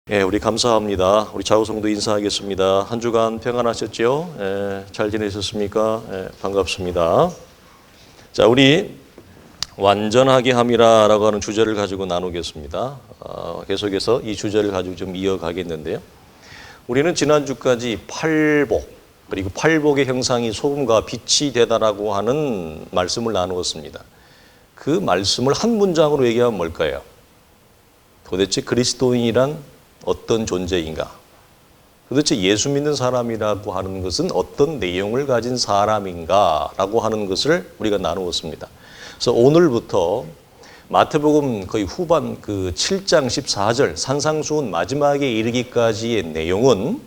우리 감사합니다. 우리 좌우성도 인사하겠습니다. 한 주간 평안하셨죠? 잘 지내셨습니까? 반갑습니다. 자, 우리 완전하게 함이라라고 하는 주제를 가지고 나누겠습니다. 계속해서 이 주제를 가지고 좀 이어가겠는데요. 우리는 지난주까지 팔복, 그리고 팔복의 형상이 소금과 빛이 되다라고 하는 말씀을 나누었습니다. 그 말씀을 한 문장으로 얘기하면 뭘까요? 도대체 그리스도인이란 어떤 존재인가? 도대체 예수 믿는 사람이라고 하는 것은 어떤 내용을 가진 사람인가? 라고 하는 것을 우리가 나누었습니다. 그래서 오늘부터 마태복음 거의 후반 그 7장 14절 산상수훈 마지막에 이르기까지의 내용은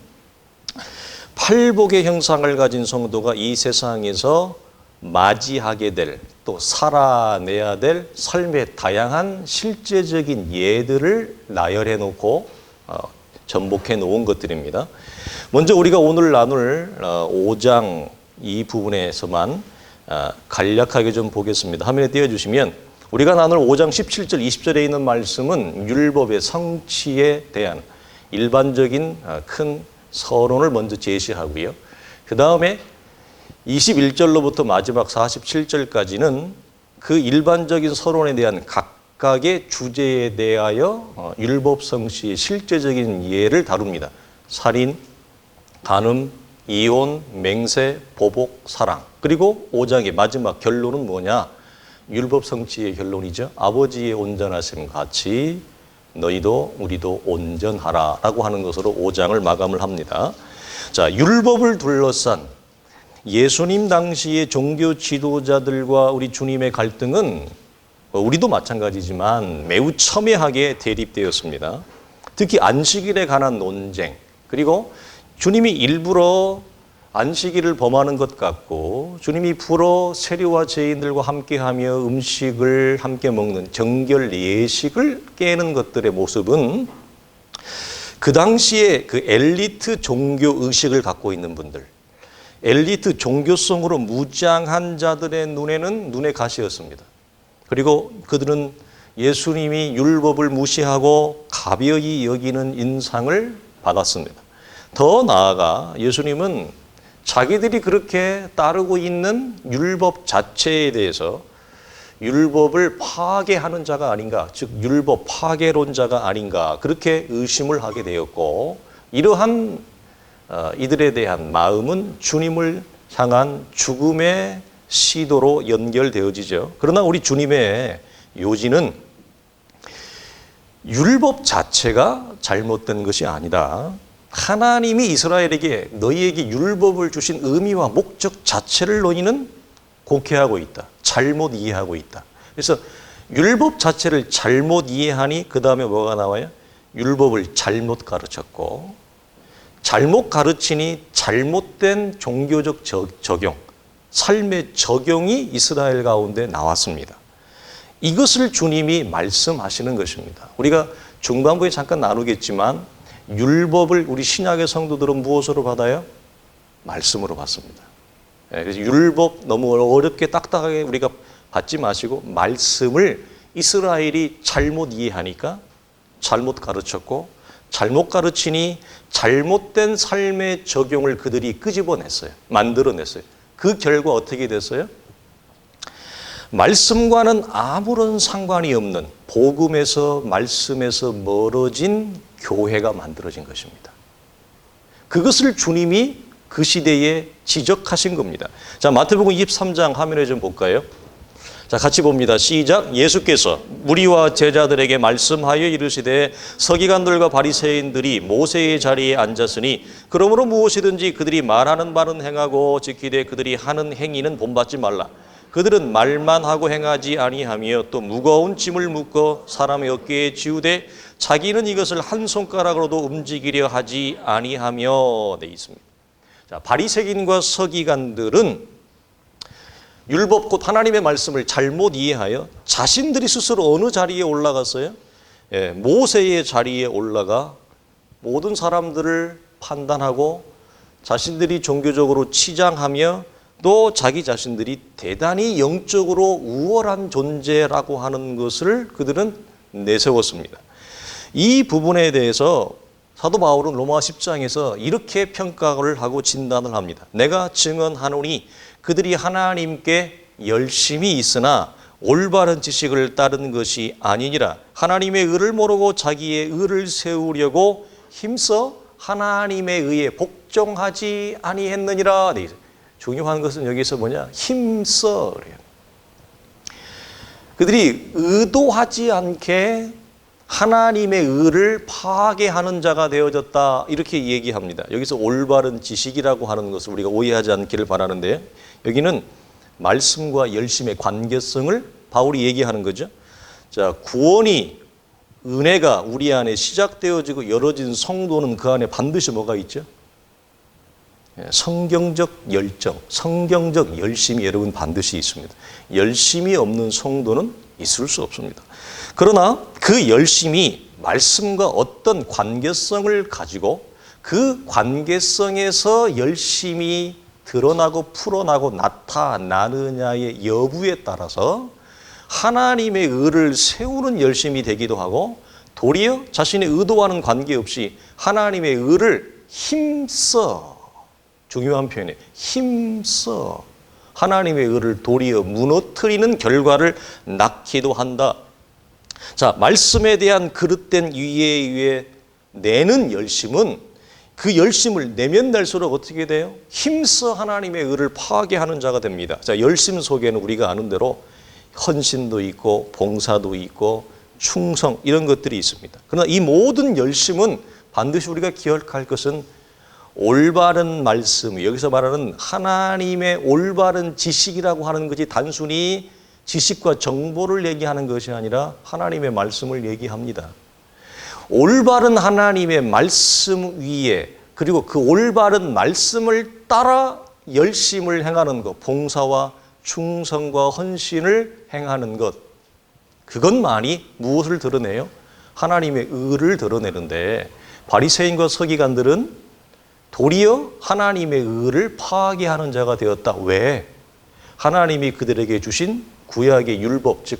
팔복의 형상을 가진 성도가 이 세상에서 맞이하게 될, 또 살아내야 될 삶의 다양한 실제적인 예들을 나열해 놓고 전복해 놓은 것들입니다. 먼저 우리가 오늘 나눌 5장 이 부분에서만 간략하게 좀 보겠습니다. 화면에 띄워주시면 우리가 나눌 5장 17절 20절에 있는 말씀은 율법의 성취에 대한 일반적인 큰 서론을 먼저 제시하고요. 그 다음에 21절로부터 마지막 47절까지는 그 일반적인 서론에 대한 각각의 주제에 대하여 율법 성취의 실제적인 예를 다룹니다. 살인, 간음, 이혼, 맹세, 보복, 사랑. 그리고 5장의 마지막 결론은 뭐냐? 율법 성취의 결론이죠. 아버지의 온전하심 같이 너희도 우리도 온전하라 라고 하는 것으로 5장을 마감을 합니다. 자, 율법을 둘러싼 예수님 당시의 종교 지도자들과 우리 주님의 갈등은 우리도 마찬가지지만 매우 첨예하게 대립되었습니다. 특히 안식일에 관한 논쟁, 그리고 주님이 일부러 안식일을 범하는 것 같고 주님이 불어 세리와 죄인들과 함께하며 음식을 함께 먹는 정결 예식을 깨는 것들의 모습은 그 당시에 그 엘리트 종교 의식을 갖고 있는 분들, 엘리트 종교성으로 무장한 자들의 눈에는 눈의 가시였습니다. 그리고 그들은 예수님이 율법을 무시하고 가벼이 여기는 인상을 받았습니다. 더 나아가 예수님은 자기들이 그렇게 따르고 있는 율법 자체에 대해서 율법을 파괴하는 자가 아닌가, 즉 율법 파괴론자가 아닌가 그렇게 의심을 하게 되었고, 이러한 이들에 대한 마음은 주님을 향한 죽음의 시도로 연결되어지죠. 그러나 우리 주님의 요지는 율법 자체가 잘못된 것이 아니다. 하나님이 이스라엘에게 너희에게 율법을 주신 의미와 목적 자체를 너희는 곡해하고 있다. 잘못 이해하고 있다. 그래서 율법 자체를 잘못 이해하니 그 다음에 뭐가 나와요? 율법을 잘못 가르쳤고, 잘못 가르치니 잘못된 종교적 적용, 삶의 적용이 이스라엘 가운데 나왔습니다. 이것을 주님이 말씀하시는 것입니다. 우리가 중반부에 잠깐 나누겠지만 율법을 우리 신약의 성도들은 무엇으로 받아요? 말씀으로 받습니다. 그래서 율법 너무 어렵게 딱딱하게 우리가 받지 마시고 말씀을 이스라엘이 잘못 이해하니까 잘못 가르쳤고, 잘못 가르치니 잘못된 삶의 적용을 그들이 끄집어냈어요. 만들어냈어요. 그 결과 어떻게 됐어요? 말씀과는 아무런 상관이 없는 복음에서 말씀에서 멀어진 교회가 만들어진 것입니다. 그것을 주님이 그 시대에 지적하신 겁니다. 자, 마태복음 23장 화면에 좀 볼까요? 자, 같이 봅니다. 시작. 예수께서 무리와 제자들에게 말씀하여 이르시되 서기관들과 바리새인들이 모세의 자리에 앉았으니 그러므로 무엇이든지 그들이 말하는 바는 행하고 지키되 그들이 하는 행위는 본받지 말라. 그들은 말만 하고 행하지 아니하며 또 무거운 짐을 묶어 사람의 어깨에 지우되 자기는 이것을 한 손가락으로도 움직이려 하지 아니하며 돼 있습니다. 자, 바리새인과 서기관들은 율법 곧 하나님의 말씀을 잘못 이해하여 자신들이 스스로 어느 자리에 올라갔어요? 모세의 자리에 올라가 모든 사람들을 판단하고 자신들이 종교적으로 치장하며 또 자기 자신들이 대단히 영적으로 우월한 존재라고 하는 것을 그들은 내세웠습니다. 이 부분에 대해서 사도 바울은 로마 10장에서 이렇게 평가를 하고 진단을 합니다. 내가 증언하노니 그들이 하나님께 열심히 있으나 올바른 지식을 따른 것이 아니니라. 하나님의 의를 모르고 자기의 의를 세우려고 힘써 하나님의 의에 복종하지 아니했느니라. 중요한 것은 여기서 뭐냐? 힘써 그래요. 그들이 의도하지 않게 하나님의 의를 파괴하는 자가 되어졌다, 이렇게 얘기합니다. 여기서 올바른 지식이라고 하는 것을 우리가 오해하지 않기를 바라는데, 여기는 말씀과 열심의 관계성을 바울이 얘기하는 거죠. 자, 구원이, 은혜가 우리 안에 시작되어지고 열어진 성도는 그 안에 반드시 뭐가 있죠? 성경적 열정, 성경적 열심이 여러분 반드시 있습니다. 열심이 없는 성도는 있을 수 없습니다. 그러나 그 열심이 말씀과 어떤 관계성을 가지고 그 관계성에서 열심이 드러나고 풀어나고 나타나느냐의 여부에 따라서 하나님의 의를 세우는 열심이 되기도 하고, 도리어 자신의 의도와는 관계없이 하나님의 의를 힘써, 중요한 표현이에요. 힘써 하나님의 의를 도리어 무너뜨리는 결과를 낳기도 한다. 자, 말씀에 대한 그릇된 이해에 내는 열심은, 그 열심을 내면 낼수록 어떻게 돼요? 힘써 하나님의 의를 파괴하는 자가 됩니다. 자, 열심 속에는 우리가 아는 대로 헌신도 있고 봉사도 있고 충성, 이런 것들이 있습니다. 그러나 이 모든 열심은 반드시 우리가 기억할 것은 올바른 말씀, 여기서 말하는 하나님의 올바른 지식이라고 하는 것이 단순히 지식과 정보를 얘기하는 것이 아니라 하나님의 말씀을 얘기합니다. 올바른 하나님의 말씀 위에, 그리고 그 올바른 말씀을 따라 열심을 행하는 것, 봉사와 충성과 헌신을 행하는 것, 그것만이 무엇을 드러내요? 하나님의 의를 드러내는데, 바리새인과 서기관들은 도리어 하나님의 의를 파괴하는 자가 되었다. 왜? 하나님이 그들에게 주신 구약의 율법, 즉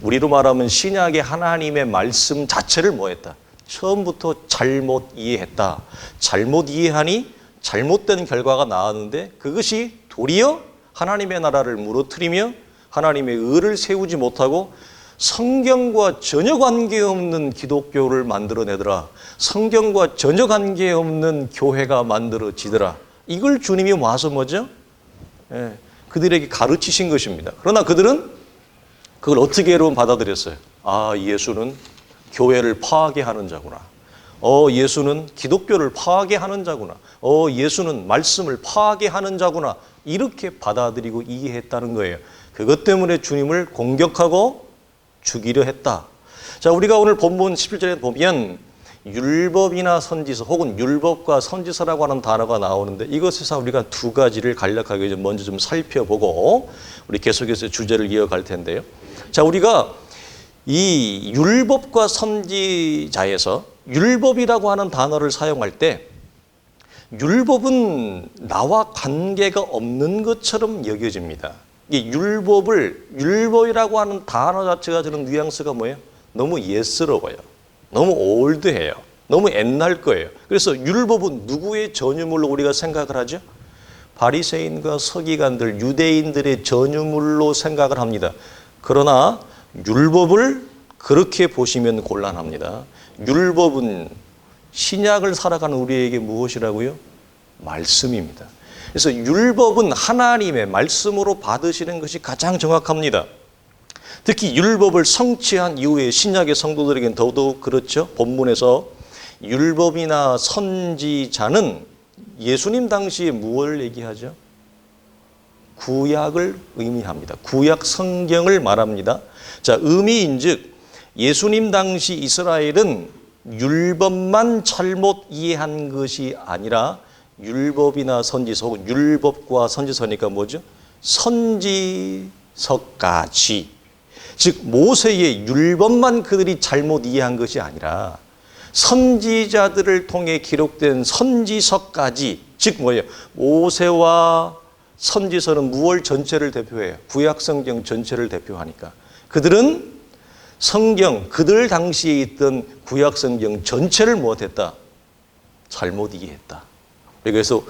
우리로 말하면 신약의 하나님의 말씀 자체를 뭐했다? 처음부터 잘못 이해했다. 잘못 이해하니 잘못된 결과가 나왔는데, 그것이 도리어 하나님의 나라를 무너뜨리며 하나님의 의를 세우지 못하고 성경과 전혀 관계없는 기독교를 만들어내더라. 성경과 전혀 관계없는 교회가 만들어지더라. 이걸 주님이 와서 뭐죠? 그들에게 가르치신 것입니다. 그러나 그들은 그걸 어떻게 여러분 받아들였어요? 아, 예수는 교회를 파괴하는 자구나. 예수는 기독교를 파괴하는 자구나. 예수는 말씀을 파괴하는 자구나. 이렇게 받아들이고 이해했다는 거예요. 그것 때문에 주님을 공격하고 죽이려 했다. 자, 우리가 오늘 본문 11절에 보면 율법이나 선지서, 혹은 율법과 선지서라고 하는 단어가 나오는데, 이것에서 우리가 두 가지를 간략하게 먼저 좀 살펴보고 우리 계속해서 주제를 이어갈 텐데요. 자, 우리가 이 율법과 선지자에서 율법이라고 하는 단어를 사용할 때, 율법은 나와 관계가 없는 것처럼 여겨집니다. 이 율법이라고 하는 단어 자체가 주는 뉘앙스가 뭐예요? 너무 옛스러워요. 너무 올드해요. 너무 옛날 거예요. 그래서 율법은 누구의 전유물로 우리가 생각을 하죠? 바리새인과 서기관들, 유대인들의 전유물로 생각을 합니다. 그러나 율법을 그렇게 보시면 곤란합니다. 율법은 신약을 살아가는 우리에게 무엇이라고요? 말씀입니다. 그래서 율법은 하나님의 말씀으로 받으시는 것이 가장 정확합니다. 특히 율법을 성취한 이후에 신약의 성도들에게는 더더욱 그렇죠. 본문에서 율법이나 선지자는 예수님 당시에 무엇을 얘기하죠? 구약을 의미합니다. 구약 성경을 말합니다. 자, 의미인즉 예수님 당시 이스라엘은 율법만 잘못 이해한 것이 아니라 율법이나 선지서, 혹은 율법과 선지서니까 뭐죠? 선지서까지, 즉 모세의 율법만 그들이 잘못 이해한 것이 아니라 선지자들을 통해 기록된 선지서까지, 즉 뭐예요? 모세와 선지서는 무엇 전체를 대표해요? 구약 성경 전체를 대표하니까 그들은 성경, 그들 당시에 있던 구약 성경 전체를 못했다. 잘못 이해했다. 그래서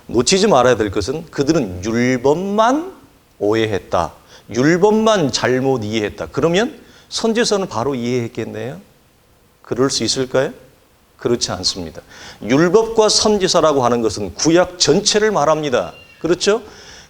놓치지 말아야 될 것은 그들은 율법만 오해했다. 율법만 잘못 이해했다. 그러면 선지서는 바로 이해했겠네요. 그럴 수 있을까요? 그렇지 않습니다. 율법과 선지서라고 하는 것은 구약 전체를 말합니다. 그렇죠?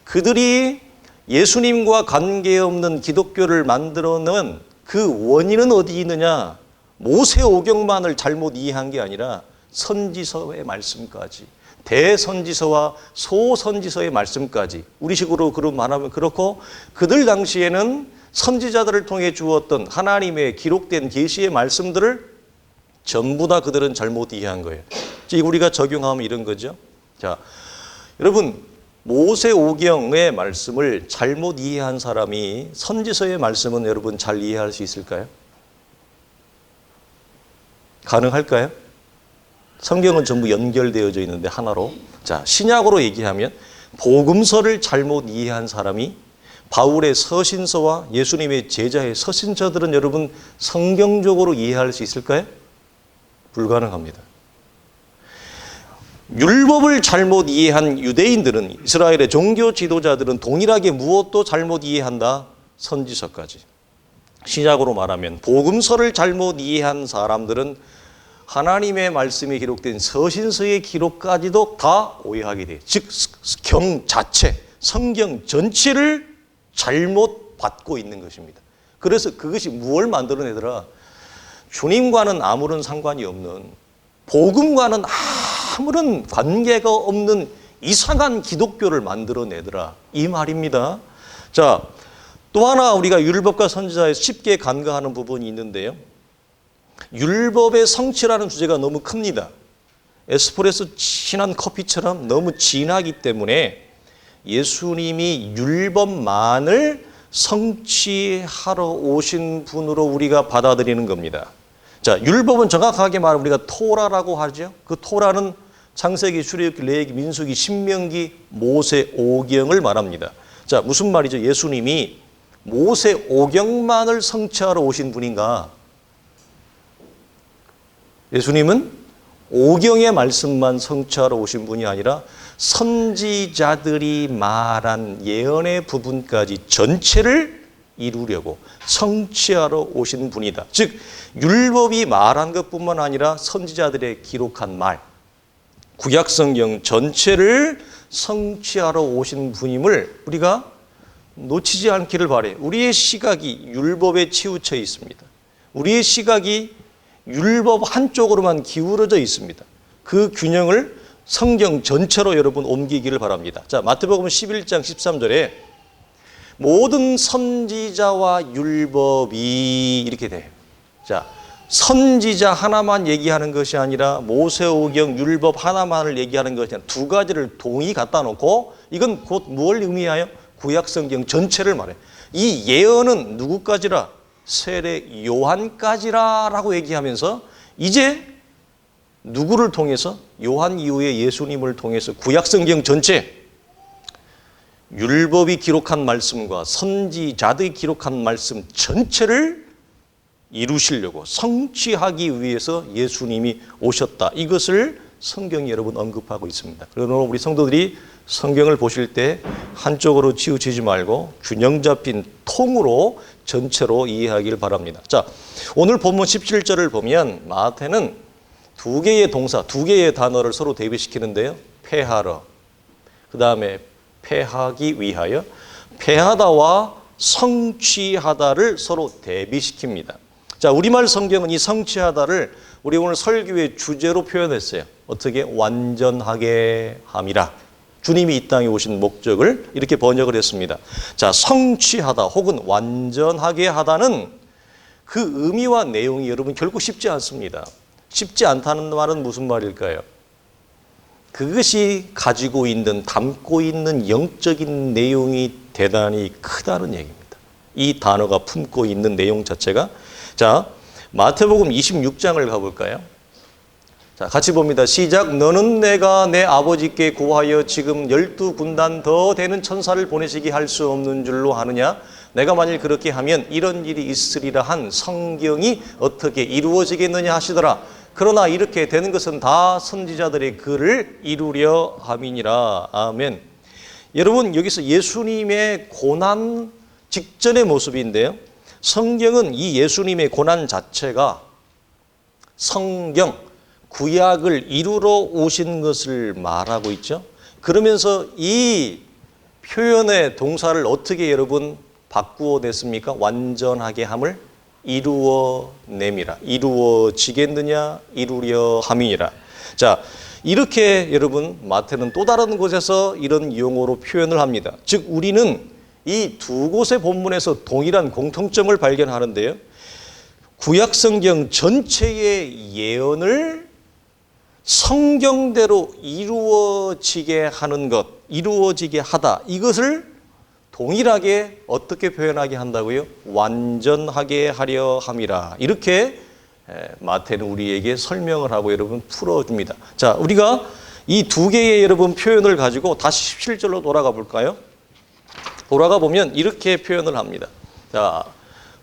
그들이 예수님과 관계없는 기독교를 만들어낸 그 원인은 어디 있느냐? 모세오경만을 잘못 이해한 게 아니라 선지서의 말씀까지, 대선지서와 소선지서의 말씀까지, 우리식으로 그런 말하면 그렇고, 그들 당시에는 선지자들을 통해 주었던 하나님의 기록된 계시의 말씀들을 전부 다 그들은 잘못 이해한 거예요. 우리가 적용하면 이런 거죠. 자, 여러분, 모세오경의 말씀을 잘못 이해한 사람이 선지서의 말씀은 여러분 잘 이해할 수 있을까요? 가능할까요? 성경은 전부 연결되어져 있는데 하나로. 자, 신약으로 얘기하면 복음서를 잘못 이해한 사람이 바울의 서신서와 예수님의 제자의 서신서들은 여러분 성경적으로 이해할 수 있을까요? 불가능합니다. 율법을 잘못 이해한 유대인들은, 이스라엘의 종교 지도자들은 동일하게 무엇도 잘못 이해한다? 선지서까지. 신약으로 말하면 복음서를 잘못 이해한 사람들은 하나님의 말씀이 기록된 서신서의 기록까지도 다 오해하게 돼요. 즉, 경 자체, 성경 전체를 잘못 받고 있는 것입니다. 그래서 그것이 무엇을 만들어내더라? 주님과는 아무런 상관이 없는, 복음과는 아무런 관계가 없는 이상한 기독교를 만들어내더라, 이 말입니다. 자, 또 하나 우리가 율법과 선지자에서 쉽게 간과하는 부분이 있는데요. 율법의 성취라는 주제가 너무 큽니다. 에스프레소 진한 커피처럼 너무 진하기 때문에 예수님이 율법만을 성취하러 오신 분으로 우리가 받아들이는 겁니다. 자, 율법은 정확하게 말하면 우리가 토라라고 하죠. 그 토라는 창세기, 출애굽기, 레위기, 민수기, 신명기, 모세오경을 말합니다. 자, 무슨 말이죠? 예수님이 모세오경만을 성취하러 오신 분인가? 예수님은 오경의 말씀만 성취하러 오신 분이 아니라 선지자들이 말한 예언의 부분까지 전체를 이루려고 성취하러 오신 분이다. 즉, 율법이 말한 것뿐만 아니라 선지자들의 기록한 말, 구약성경 전체를 성취하러 오신 분임을 우리가 놓치지 않기를 바라요. 우리의 시각이 율법에 치우쳐 있습니다. 우리의 시각이 율법 한쪽으로만 기울어져 있습니다. 그 균형을 성경 전체로 여러분 옮기기를 바랍니다. 자, 마태복음 11장 13절에 모든 선지자와 율법이 이렇게 돼요. 자, 선지자 하나만 얘기하는 것이 아니라 모세오경 율법 하나만을 얘기하는 것이 아니라 두 가지를 동이 갖다 놓고 이건 곧 무엇을 의미하여? 구약성경 전체를 말해요. 이 예언은 누구까지라? 세례 요한까지라라고 얘기하면서 이제 누구를 통해서? 요한 이후에 예수님을 통해서 구약성경 전체, 율법이 기록한 말씀과 선지자들이 기록한 말씀 전체를 이루시려고 성취하기 위해서 예수님이 오셨다. 이것을 성경이 여러분 언급하고 있습니다. 그러나 우리 성도들이 성경을 보실 때 한쪽으로 치우치지 말고 균형 잡힌 통으로 전체로 이해하길 바랍니다. 자, 오늘 본문 17절을 보면 마태는 두 개의 동사, 두 개의 단어를 서로 대비시키는데요. 패하러, 그 다음에 패하기 위하여, 패하다와 성취하다를 서로 대비시킵니다. 자, 우리말 성경은 이 성취하다를 우리 오늘 설교의 주제로 표현했어요. 어떻게? 완전하게 함이라. 주님이 이 땅에 오신 목적을 이렇게 번역을 했습니다. 자, 성취하다 혹은 완전하게 하다는 그 의미와 내용이 여러분 결코 쉽지 않습니다. 쉽지 않다는 말은 무슨 말일까요? 그것이 가지고 있는, 담고 있는 영적인 내용이 대단히 크다는 얘기입니다. 이 단어가 품고 있는 내용 자체가. 자, 마태복음 26장을 가볼까요? 자, 같이 봅니다. 시작. 너는 내가 내 아버지께 구하여 지금 12군단 더 되는 천사를 보내시게 할 수 없는 줄로 하느냐? 내가 만일 그렇게 하면 이런 일이 있으리라 한 성경이 어떻게 이루어지겠느냐 하시더라. 그러나 이렇게 되는 것은 다 선지자들의 글을 이루려 함이니라. 아멘. 여러분, 여기서 예수님의 고난 직전의 모습인데요. 성경은 이 예수님의 고난 자체가 성경, 구약을 이루러 오신 것을 말하고 있죠. 그러면서 이 표현의 동사를 어떻게 여러분 바꾸어 냈습니까? 완전하게 함을 이루어냄이라. 이루어지겠느냐? 이루려 함이니라. 자, 이렇게 여러분 마태는 또 다른 곳에서 이런 용어로 표현을 합니다. 즉 우리는 이 두 곳의 본문에서 동일한 공통점을 발견하는데요. 구약 성경 전체의 예언을 성경대로 이루어지게 하는 것, 이루어지게 하다. 이것을 동일하게 어떻게 표현하게 한다고요? 완전하게 하려 함이라. 이렇게 마태는 우리에게 설명을 하고 여러분 풀어줍니다. 자, 우리가 이 두 개의 여러분 표현을 가지고 다시 17절로 돌아가 볼까요? 돌아가 보면 이렇게 표현을 합니다. 자,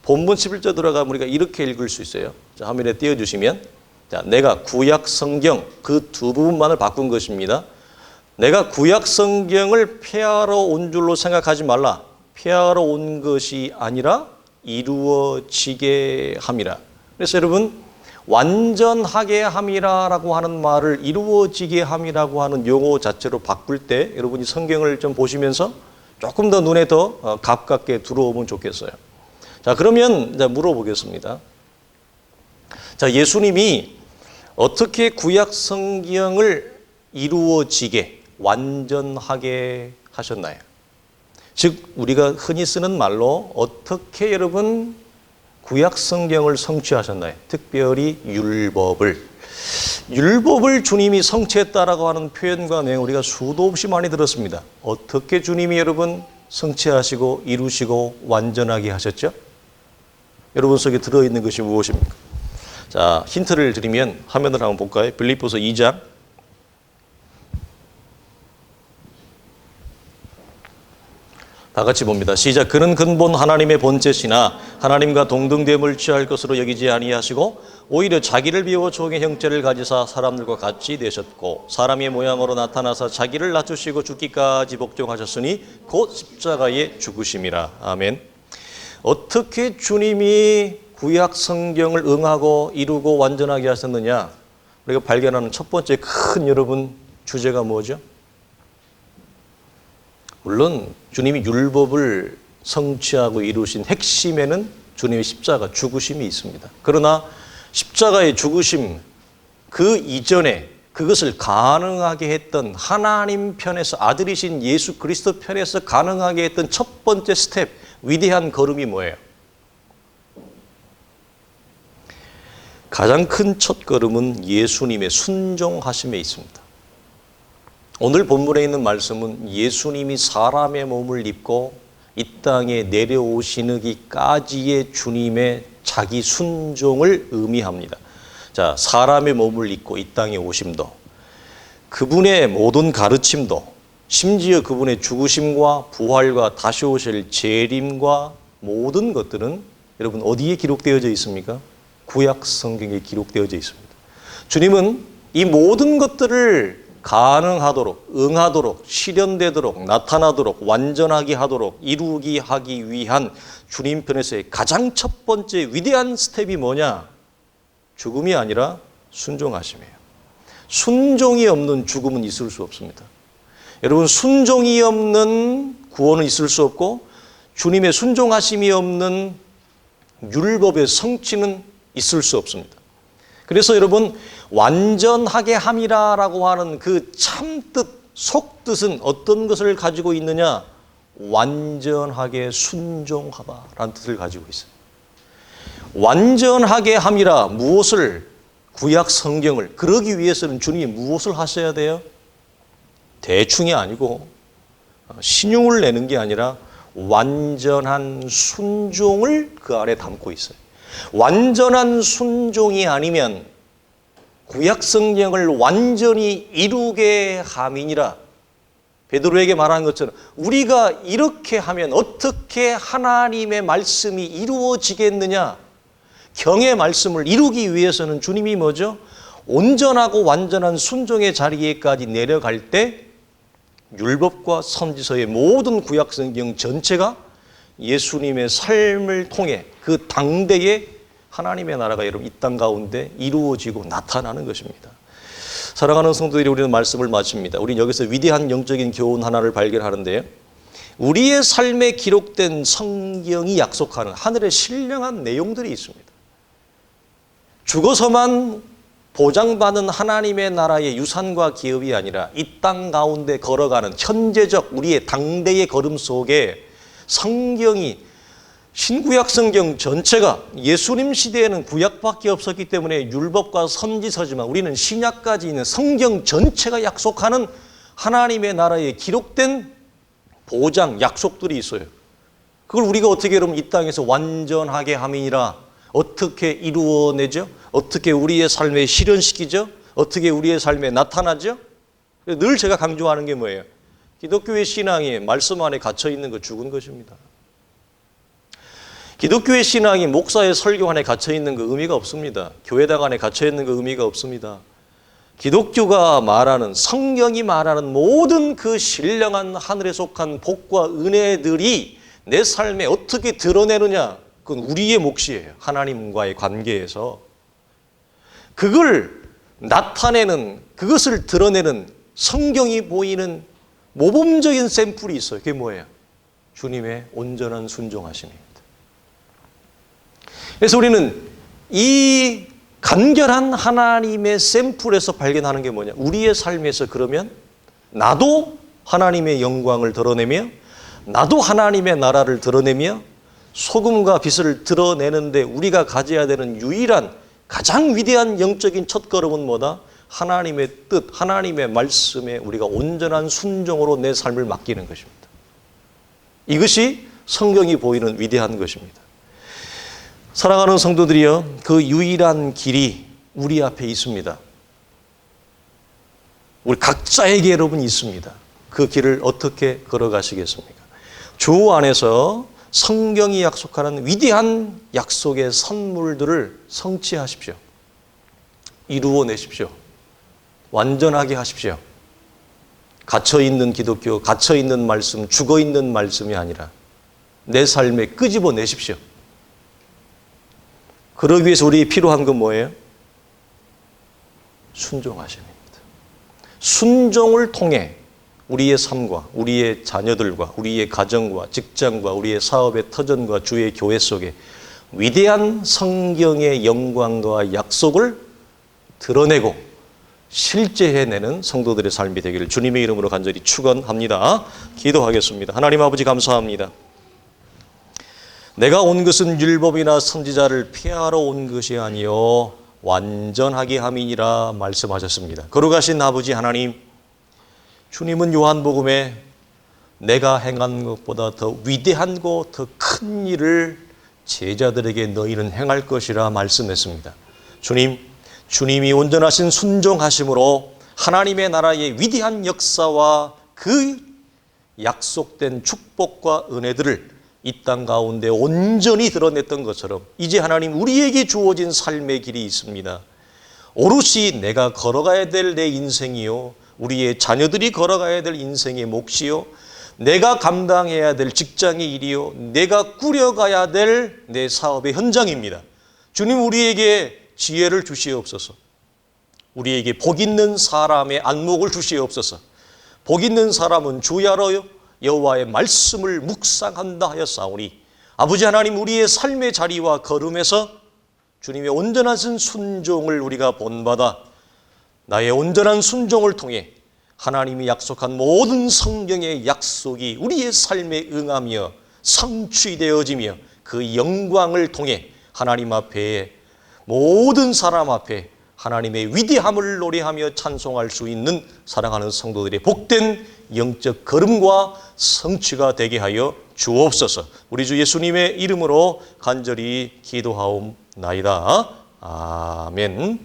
본문 11절 들어가면 우리가 이렇게 읽을 수 있어요. 자, 화면에 띄워주시면, 자, 내가 구약 성경 그 두 부분만을 바꾼 것입니다. 내가 구약 성경을 폐하러 온 줄로 생각하지 말라. 폐하러 온 것이 아니라 이루어지게 함이라. 그래서 여러분, 완전하게 함이라라고 하는 말을 이루어지게 함이라고 하는 용어 자체로 바꿀 때 여러분이 성경을 좀 보시면서 조금 더 눈에 더 가깝게 들어오면 좋겠어요. 자, 그러면 이제 물어보겠습니다. 자, 예수님이 어떻게 구약 성경을 이루어지게 완전하게 하셨나요? 즉 우리가 흔히 쓰는 말로 어떻게 여러분 구약 성경을 성취하셨나요? 특별히 율법을 주님이 성취했다라고 하는 표현과 내용 우리가 수도 없이 많이 들었습니다. 어떻게 주님이 여러분 성취하시고 이루시고 완전하게 하셨죠? 여러분 속에 들어있는 것이 무엇입니까? 자, 힌트를 드리면 화면을 한번 볼까요? 빌립보서 2장 다 같이 봅니다. 시작. 그는 근본 하나님의 본체시나 하나님과 동등됨을 취할 것으로 여기지 아니하시고 오히려 자기를 비워 종의 형체를 가지사 사람들과 같이 되셨고 사람의 모양으로 나타나사 자기를 낮추시고 죽기까지 복종하셨으니 곧 십자가에 죽으심이라. 아멘. 어떻게 주님이 구약 성경을 응하고 이루고 완전하게 하셨느냐? 우리가 발견하는 첫 번째 큰 여러분 주제가 뭐죠? 물론 주님이 율법을 성취하고 이루신 핵심에는 주님의 십자가 죽으심이 있습니다. 그러나 십자가의 죽으심 그 이전에 그것을 가능하게 했던 하나님 편에서 아들이신 예수 그리스도 편에서 가능하게 했던 첫 번째 스텝, 위대한 걸음이 뭐예요? 가장 큰 첫 걸음은 예수님의 순종하심에 있습니다. 오늘 본문에 있는 말씀은 예수님이 사람의 몸을 입고 이 땅에 내려오시기까지의 주님의 자기 순종을 의미합니다. 자, 사람의 몸을 입고 이 땅에 오심도, 그분의 모든 가르침도, 심지어 그분의 죽으심과 부활과 다시 오실 재림과 모든 것들은 여러분 어디에 기록되어져 있습니까? 구약 성경에 기록되어져 있습니다. 주님은 이 모든 것들을 가능하도록, 응하도록, 실현되도록, 나타나도록, 완전하게 하도록, 이루게 하기 위한 주님 편에서의 가장 첫 번째 위대한 스텝이 뭐냐? 죽음이 아니라 순종하심이에요. 순종이 없는 죽음은 있을 수 없습니다. 여러분, 순종이 없는 구원은 있을 수 없고 주님의 순종하심이 없는 율법의 성취는 있을 수 없습니다. 그래서 여러분, 완전하게 함이라라고 하는 그 참뜻, 속뜻은 어떤 것을 가지고 있느냐? 완전하게 순종하다라는 뜻을 가지고 있어요. 완전하게 함이라 무엇을? 구약 성경을. 그러기 위해서는 주님이 무엇을 하셔야 돼요? 대충이 아니고 신용을 내는 게 아니라 완전한 순종을 그 안에 담고 있어요. 완전한 순종이 아니면 구약 성경을 완전히 이루게 함이니라. 베드로에게 말한 것처럼 우리가 이렇게 하면 어떻게 하나님의 말씀이 이루어지겠느냐? 경의 말씀을 이루기 위해서는 주님이 뭐죠? 온전하고 완전한 순종의 자리에까지 내려갈 때 율법과 선지서의 모든 구약성경 전체가 예수님의 삶을 통해 그 당대에 하나님의 나라가 여러분 이 땅 가운데 이루어지고 나타나는 것입니다. 사랑하는 성도들이, 우리는 말씀을 마칩니다. 우리는 여기서 위대한 영적인 교훈 하나를 발견하는데요. 우리의 삶에 기록된 성경이 약속하는 하늘의 신령한 내용들이 있습니다. 죽어서만 보장받은 하나님의 나라의 유산과 기업이 아니라 이 땅 가운데 걸어가는 현재적 우리의 당대의 걸음 속에 성경이, 신구약 성경 전체가, 예수님 시대에는 구약밖에 없었기 때문에 율법과 선지서지만 우리는 신약까지 있는 성경 전체가 약속하는 하나님의 나라에 기록된 보장, 약속들이 있어요. 그걸 우리가 어떻게 여러분 이 땅에서 완전하게 함이니라 어떻게 이루어내죠? 어떻게 우리의 삶에 실현시키죠? 어떻게 우리의 삶에 나타나죠? 늘 제가 강조하는 게 뭐예요? 기독교의 신앙이 말씀 안에 갇혀 있는 거 죽은 것입니다. 기독교의 신앙이 목사의 설교 안에 갇혀 있는 거 의미가 없습니다. 교회당 안에 갇혀 있는 거 의미가 없습니다. 기독교가 말하는, 성경이 말하는 모든 그 신령한 하늘에 속한 복과 은혜들이 내 삶에 어떻게 드러내느냐, 그건 우리의 몫이에요. 하나님과의 관계에서. 그걸 나타내는, 그것을 드러내는 성경이 보이는 모범적인 샘플이 있어요. 그게 뭐예요? 주님의 온전한 순종하심입니다. 그래서 우리는 이 간결한 하나님의 샘플에서 발견하는 게 뭐냐? 우리의 삶에서 그러면 나도 하나님의 영광을 드러내며, 나도 하나님의 나라를 드러내며, 소금과 빛을 드러내는데 우리가 가져야 되는 유일한 가장 위대한 영적인 첫걸음은 뭐다? 하나님의 뜻, 하나님의 말씀에 우리가 온전한 순종으로 내 삶을 맡기는 것입니다. 이것이 성경이 보이는 위대한 것입니다. 사랑하는 성도들이여, 그 유일한 길이 우리 앞에 있습니다. 우리 각자에게 여러분 있습니다. 그 길을 어떻게 걸어가시겠습니까? 주 안에서 성경이 약속하는 위대한 약속의 선물들을 성취하십시오. 이루어내십시오. 완전하게 하십시오. 갇혀있는 기독교, 갇혀있는 말씀, 죽어있는 말씀이 아니라 내 삶에 끄집어내십시오. 그러기 위해서 우리 필요한 건 뭐예요? 순종하심입니다. 순종을 통해 우리의 삶과 우리의 자녀들과 우리의 가정과 직장과 우리의 사업의 터전과 주의 교회 속에 위대한 성경의 영광과 약속을 드러내고 실제해내는 성도들의 삶이 되기를 주님의 이름으로 간절히 축원합니다. 기도하겠습니다. 하나님 아버지 감사합니다. 내가 온 것은 율법이나 선지자를 폐하러 온 것이 아니요 완전하게 함이니라 말씀하셨습니다. 거룩하신 아버지 하나님, 주님은 요한복음에 내가 행한 것보다 더 위대하고 더 큰 일을 제자들에게 너희는 행할 것이라 말씀했습니다. 주님, 주님이 온전하신 순종하심으로 하나님의 나라의 위대한 역사와 그 약속된 축복과 은혜들을 이 땅 가운데 온전히 드러냈던 것처럼 이제 하나님 우리에게 주어진 삶의 길이 있습니다. 오롯이 내가 걸어가야 될 내 인생이요, 우리의 자녀들이 걸어가야 될 인생의 몫이요, 내가 감당해야 될 직장의 일이요, 내가 꾸려가야 될 내 사업의 현장입니다. 주님, 우리에게 지혜를 주시옵소서. 우리에게 복 있는 사람의 안목을 주시옵소서. 복 있는 사람은 주야로 여호와의 말씀을 묵상한다 하였사오니 아버지 하나님, 우리의 삶의 자리와 걸음에서 주님의 온전하신 순종을 우리가 본받아 나의 온전한 순종을 통해 하나님이 약속한 모든 성경의 약속이 우리의 삶에 응하며 성취되어지며 그 영광을 통해 하나님 앞에, 모든 사람 앞에 하나님의 위대함을 노래하며 찬송할 수 있는 사랑하는 성도들의 복된 영적 걸음과 성취가 되게 하여 주옵소서. 우리 주 예수님의 이름으로 간절히 기도하옵나이다. 아멘.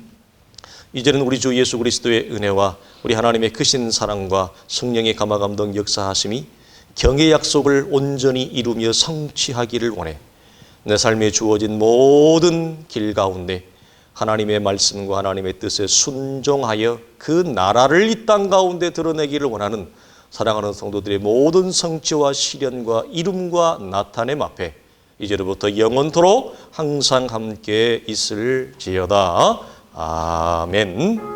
이제는 우리 주 예수 그리스도의 은혜와 우리 하나님의 크신 사랑과 성령의 감화감동 역사하심이 경의 약속을 온전히 이루며 성취하기를 원해 내 삶에 주어진 모든 길 가운데 하나님의 말씀과 하나님의 뜻에 순종하여 그 나라를 이 땅 가운데 드러내기를 원하는 사랑하는 성도들의 모든 성취와 실현과 이룸과 나타냄 앞에 이제로부터 영원토록 항상 함께 있을지어다. 아멘.